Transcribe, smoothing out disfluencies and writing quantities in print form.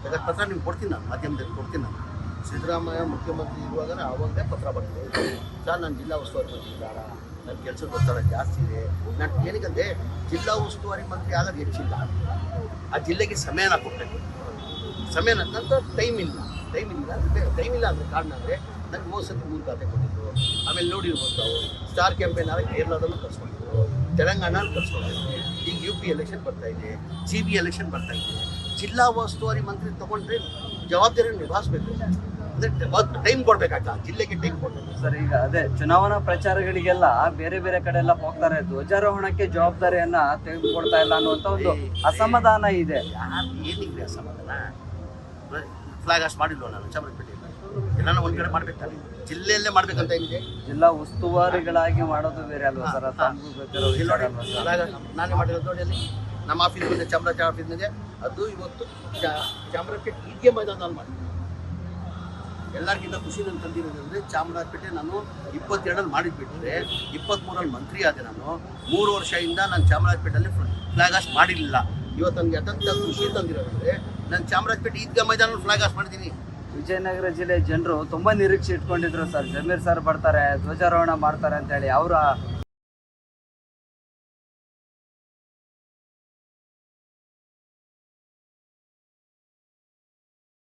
ಬೇಕಾದ್ರೆ ಪತ್ರ ನಿಮ್ಗೆ ಕೊಡ್ತೀನಿ, ನಾನು ಮಾಧ್ಯಮದಲ್ಲಿ ಕೊಡ್ತೀನಿ. ನಾನು ಸಿದ್ದರಾಮಯ್ಯ ಮುಖ್ಯಮಂತ್ರಿ ಇರುವಾಗ ಆವಾಗಲೇ ಪತ್ರ ಬರ್ತೀನಿ, ಸರ್ ನಾನು ಜಿಲ್ಲಾ ಉಸ್ತುವಾರಿ ಮಂತ್ರಿ ಇದ್ದಾರ, ನನ್ನ ಕೆಲಸದ ಒತ್ತಡ ಜಾಸ್ತಿ ಇದೆ. ನಾನು ಏನಕ್ಕಂದರೆ ಜಿಲ್ಲಾ ಉಸ್ತುವಾರಿ ಮಂತ್ರಿ ಆಗೋದು ಹೆಚ್ಚಿಲ್ಲ, ಆ ಜಿಲ್ಲೆಗೆ ಸಮಯನ ಕೊಟ್ಟೆ. ಸಮಯನ ನಂತರ ಟೈಮ್ ಇಲ್ಲ ಅಂದರೆ ಕಾರಣ ಅಂದರೆ ನನಗೆ ಮೋಸಕ್ಕೆ 3 ಖಾತೆ ಕೊಟ್ಟಿದ್ರು. ಆಮೇಲೆ ನೋಡಿರ್ಬೋದು ನಾವು ಸ್ಟಾರ್ ಕ್ಯಾಂಪೇನ್ ಆಗಿ ಕೇರಳದಲ್ಲೂ ಕರ್ಸ್ಕೊಂಡಿದ್ರು, ತೆಲಂಗಾಣಲ್ಲಿ ಕರ್ಸ್ಕೊಂಡಿದ್ರು. ಈಗ UP ಎಲೆಕ್ಷನ್ ಬರ್ತಾಯಿದೆ, GB ಎಲೆಕ್ಷನ್ ಬರ್ತಾಯಿದೆ. ಜಿಲ್ಲಾ ಉಸ್ತುವಾರಿ ಮಂತ್ರಿ ತೊಗೊಂಡ್ರೆ ಜವಾಬ್ದಾರಿಯನ್ನು ನಿಭಾಯಿಸ್ಬೇಕು, ಅಂದರೆ ಟೈಮ್ ಕೊಡಬೇಕಾಗ್ತದೆ, ಜಿಲ್ಲೆಗೆ ಟೈಮ್ ಕೊಡಬೇಕು ಸರ್. ಈಗ ಅದೇ ಚುನಾವಣಾ ಪ್ರಚಾರಗಳಿಗೆಲ್ಲ ಬೇರೆ ಬೇರೆ ಕಡೆ ಎಲ್ಲ ಹೋಗ್ತಾರೆ, ಧ್ವಜಾರೋಹಣಕ್ಕೆ ಜವಾಬ್ದಾರಿಯನ್ನ ತೆಗೆದುಕೊಡ್ತಾ ಇಲ್ಲ ಅನ್ನುವಂಥ ಒಂದು ಅಸಮಾಧಾನ ಇದೆ. ಯಾರು ಏನಿದೆ ಅಸಮಾಧಾನ? ಫ್ಲಾಗ್ ಹಾಸ್ಟ್ ಮಾಡಿಲ್ವ ನಾನು ಚಾಮರಾಜಪೇಟೆಯಲ್ಲಿ? ಎಲ್ಲ ಒಂದು ಕಡೆ ಮಾಡ್ಬೇಕಾದ್ರೆ ಜಿಲ್ಲೆಯಲ್ಲೇ ಮಾಡ್ಬೇಕಂತ ಏನಿದೆ? ಜಿಲ್ಲಾ ಉಸ್ತುವಾರಿಗಳಾಗಿ ಮಾಡೋದು ಬೇರೆ ಅಲ್ವಾ ಸರ್? ನಾನೇ ಮಾಡಿರೋದು ನೋಡಿ, ಅಲ್ಲಿ ನಮ್ಮ ಆಫೀಸ್ ಬಂದೆ, ಚಾಮರಾಜ ಆಫೀಸ್ ಇದೆ, ಅದು ಇವತ್ತು ಚಾಮರಾಜಪೇಟೆ ಈದ್ಗೆ ಮೈದಾನದಲ್ಲಿ ಮಾಡಿ. ಎಲ್ಲರಿಗಿಂತ ಖುಷಿ ನಾನು ತಂದಿರೋದಂದರೆ ಚಾಮರಾಜಪೇಟೆ ನಾನು 22ರಲ್ಲಿ ಮಾಡಿದ್ಬಿಟ್ರೆ 23ರಲ್ಲಿ ಮಂತ್ರಿ ಆದೆ. ನಾನು 3 ವರ್ಷದಿಂದ ನಾನು ಚಾಮರಾಜಪೇಟೆಯಲ್ಲಿ ಫ್ಲಾಗ್ ಹಾಸ್ಟ್ ಮಾಡಿರಲಿಲ್ಲ. ಇವತ್ತು ನನಗೆ ಅತ್ಯಂತ ಖುಷಿ ತಂದಿರೋದಂದರೆ ನಾನು ಚಾಮರಾಜಪೇಟೆ ಈದ್ಗಾ ಮೈದಾನದಲ್ಲಿ ಫ್ಲಾಗ್ ಹಾಸ್ಟ್ ಮಾಡಿದ್ದೀನಿ. ವಿಜಯನಗರ ಜಿಲ್ಲೆ ಜನರು ತುಂಬಾ ನಿರೀಕ್ಷೆ ಇಟ್ಕೊಂಡಿದ್ರು ಸರ್, ಜಮೀರ್ ಸರ್ ಬರ್ತಾರೆ, ಧ್ವಜಾರೋಹಣ ಮಾಡ್ತಾರೆ ಅಂತ ಹೇಳಿ. ಅವರ